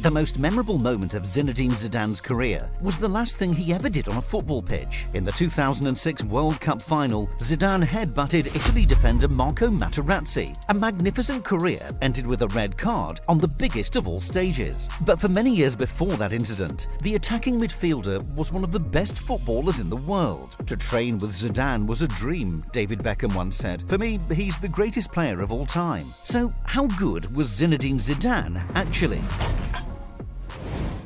The most memorable moment of Zinedine Zidane's career was the last thing he ever did on a football pitch. In the 2006 World Cup final, Zidane headbutted Italy defender Marco Materazzi. A magnificent career ended with a red card on the biggest of all stages. But for many years before that incident, the attacking midfielder was one of the best footballers in the world. To train with Zidane was a dream, David Beckham once said. For me, he's the greatest player of all time. So how good was Zinedine Zidane actually?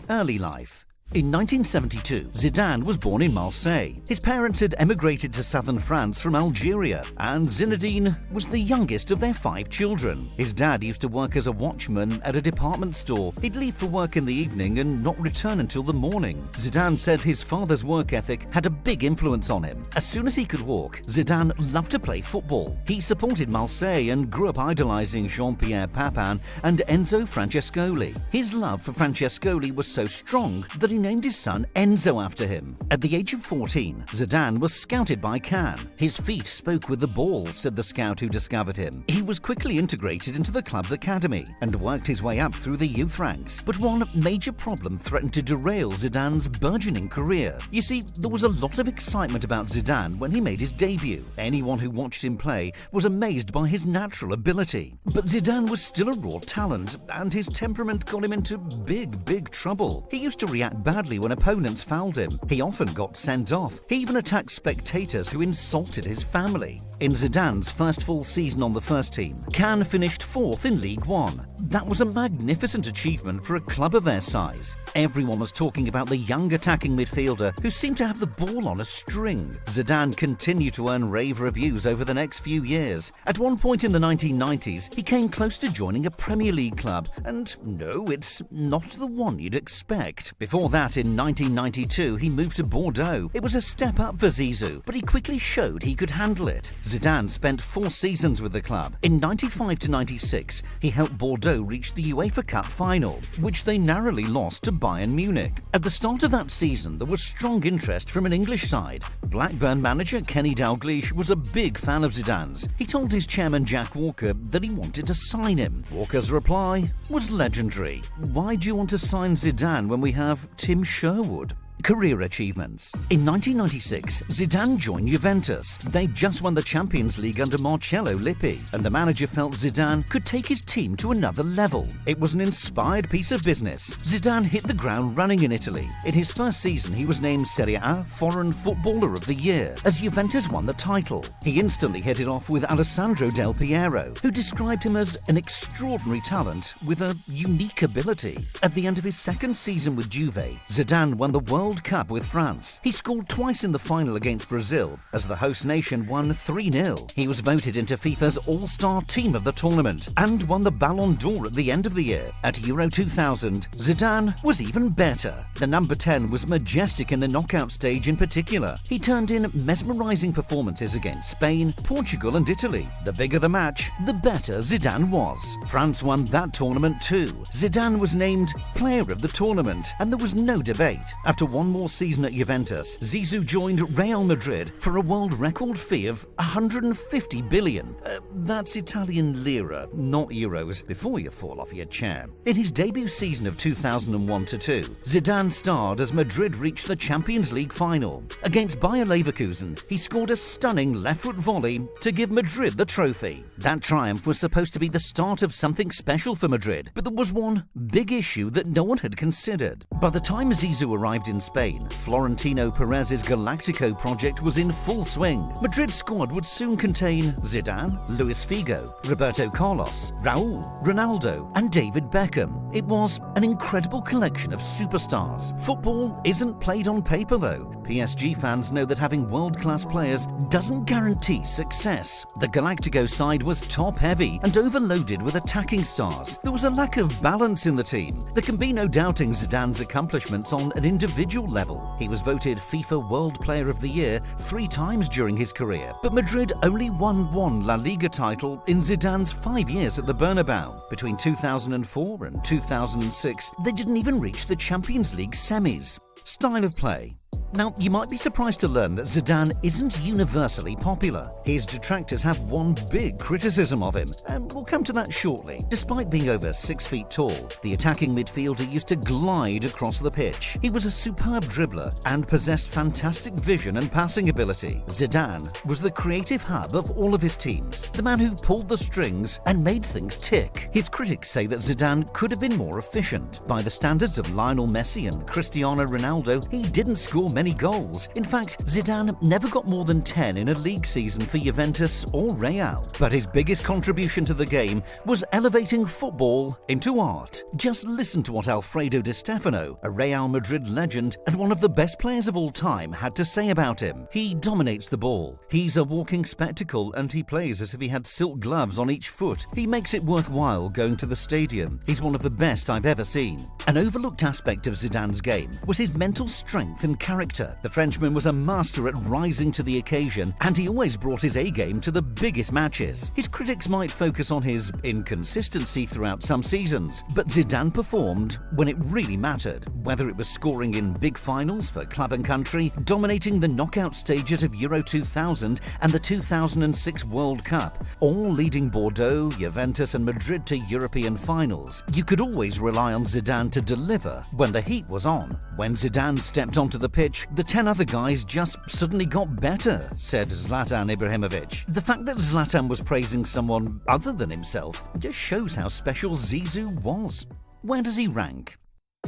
Early life. In 1972, Zidane was born in Marseille. His parents had emigrated to southern France from Algeria, and Zinedine was the youngest of their 5 children. His dad used to work as a watchman at a department store. He'd leave for work in the evening and not return until the morning. Zidane said his father's work ethic had a big influence on him. As soon as he could walk, Zidane loved to play football. He supported Marseille and grew up idolizing Jean-Pierre Papin and Enzo Francescoli. His love for Francescoli was so strong that he named his son Enzo after him. At the age of 14, Zidane was scouted by Cannes. His feet spoke with the ball, said the scout who discovered him. He was quickly integrated into the club's academy and worked his way up through the youth ranks. But one major problem threatened to derail Zidane's burgeoning career. You see, there was a lot of excitement about Zidane when he made his debut. Anyone who watched him play was amazed by his natural ability. But Zidane was still a raw talent, and his temperament got him into big trouble. He used to react badly when opponents fouled him. He often got sent off. He even attacked spectators who insulted his family. In Zidane's first full season on the first team, Cannes finished 4th in League One. That was a magnificent achievement for a club of their size. Everyone was talking about the young attacking midfielder who seemed to have the ball on a string. Zidane continued to earn rave reviews over the next few years. At one point in the 1990s, he came close to joining a Premier League club, and no, it's not the one you'd expect. Before that, in 1992, he moved to Bordeaux. It was a step up for Zizou, but he quickly showed he could handle it. Zidane spent 4 seasons with the club. In 95 to 96, he helped Bordeaux reach the UEFA Cup final, which they narrowly lost to Bayern Munich. At the start of that season, there was strong interest from an English side. Blackburn manager Kenny Dalglish was a big fan of Zidane's. He told his chairman Jack Walker that he wanted to sign him. Walker's reply was legendary. "Why do you want to sign Zidane when we have Tim Sherwood?" Career achievements. In 1996, Zidane joined Juventus. They just won the Champions League under Marcello Lippi, and the manager felt Zidane could take his team to another level. It was an inspired piece of business. Zidane hit the ground running in Italy. In his first season, he was named Serie A Foreign Footballer of the Year as Juventus won the title. He instantly hit it off with Alessandro Del Piero, who described him as an extraordinary talent with a unique ability. At the end of his second season with Juve, Zidane won the World Cup with France. He scored twice in the final against Brazil as the host nation won 3-0. He was voted into FIFA's All-Star Team of the tournament and won the Ballon d'Or at the end of the year. At Euro 2000, Zidane was even better. The number 10 was majestic in the knockout stage in particular. He turned in mesmerizing performances against Spain, Portugal and Italy. The bigger the match, the better Zidane was. France won that tournament too. Zidane was named Player of the Tournament, and there was no debate. After one more season at Juventus, Zizou joined Real Madrid for a world record fee of 150 billion. That's Italian lira, not euros, before you fall off your chair. In his debut season of 2001-2, Zidane starred as Madrid reached the Champions League final. Against Bayer Leverkusen, he scored a stunning left-foot volley to give Madrid the trophy. That triumph was supposed to be the start of something special for Madrid, but there was one big issue that no one had considered. By the time Zizou arrived in Spain, Florentino Perez's Galactico project was in full swing. Madrid's squad would soon contain Zidane, Luis Figo, Roberto Carlos, Raul, Ronaldo and David Beckham. It was an incredible collection of superstars. Football isn't played on paper though. PSG fans know that having world-class players doesn't guarantee success. The Galactico side was top-heavy and overloaded with attacking stars. There was a lack of balance in the team. There can be no doubting Zidane's accomplishments on an individual level. He was voted FIFA World Player of the Year 3 times during his career, but Madrid only won one La Liga title in Zidane's 5 years at the Bernabeu. Between 2004 and 2006, they didn't even reach the Champions League semis. Style of play. Now, you might be surprised to learn that Zidane isn't universally popular. His detractors have one big criticism of him, and we'll come to that shortly. Despite being over 6 feet tall, the attacking midfielder used to glide across the pitch. He was a superb dribbler and possessed fantastic vision and passing ability. Zidane was the creative hub of all of his teams, the man who pulled the strings and made things tick. His critics say that Zidane could have been more efficient. By the standards of Lionel Messi and Cristiano Ronaldo, he didn't score many goals. In fact, Zidane never got more than 10 in a league season for Juventus or Real. But his biggest contribution to the game was elevating football into art. Just listen to what Alfredo Di Stefano, a Real Madrid legend and one of the best players of all time, had to say about him. He dominates the ball. He's a walking spectacle and he plays as if he had silk gloves on each foot. He makes it worthwhile going to the stadium. He's one of the best I've ever seen. An overlooked aspect of Zidane's game was his mental strength and character. The Frenchman was a master at rising to the occasion, and he always brought his A-game to the biggest matches. His critics might focus on his inconsistency throughout some seasons, but Zidane performed when it really mattered, whether it was scoring in big finals for club and country, dominating the knockout stages of Euro 2000 and the 2006 World Cup, or leading Bordeaux, Juventus and Madrid to European finals. You could always rely on Zidane to deliver when the heat was on. When Zidane stepped onto the pitch, the 10 other guys just suddenly got better, said Zlatan Ibrahimovic. The fact that Zlatan was praising someone other than himself just shows how special Zizou was. Where does he rank?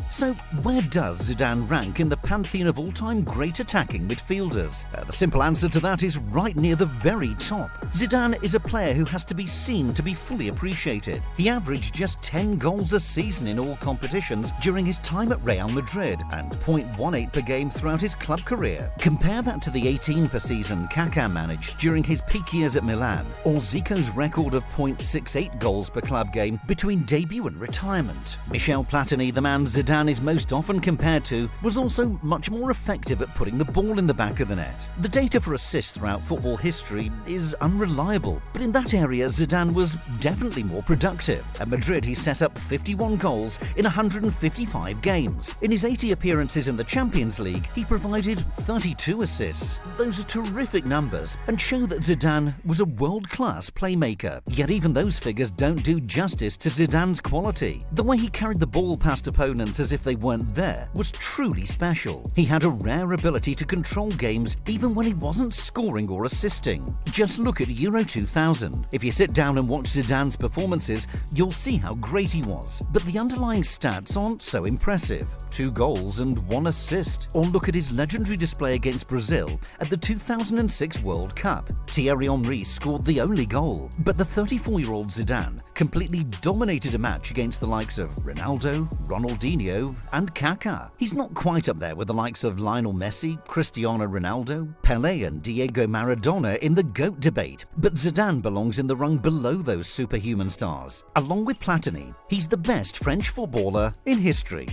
So, where does Zidane rank in the pantheon of all-time great attacking midfielders? The simple answer to that is right near the very top. Zidane is a player who has to be seen to be fully appreciated. He averaged just 10 goals a season in all competitions during his time at Real Madrid and 0.18 per game throughout his club career. Compare that to the 18 per season Kaká managed during his peak years at Milan, or Zico's record of 0.68 goals per club game between debut and retirement. Michel Platini, the man Zidane is most often compared to, was also much more effective at putting the ball in the back of the net. The data for assists throughout football history is unreliable, but in that area Zidane was definitely more productive. At Madrid he set up 51 goals in 155 games. In his 80 appearances in the Champions League, he provided 32 assists. Those are terrific numbers and show that Zidane was a world-class playmaker. Yet even those figures don't do justice to Zidane's quality. The way he carried the ball past opponents as if they weren't there was truly special. He had a rare ability to control games even when he wasn't scoring or assisting. Just look at Euro 2000. If you sit down and watch Zidane's performances, you'll see how great he was. But the underlying stats aren't so impressive. 2 goals and 1 assist. Or look at his legendary display against Brazil at the 2006 World Cup. Thierry Henry scored the only goal, but the 34-year-old Zidane completely dominated a match against the likes of Ronaldo, Ronaldinho and Kaká. He's not quite up there with the likes of Lionel Messi, Cristiano Ronaldo, Pelé and Diego Maradona in the GOAT debate, but Zidane belongs in the rung below those superhuman stars. Along with Platini, he's the best French footballer in history.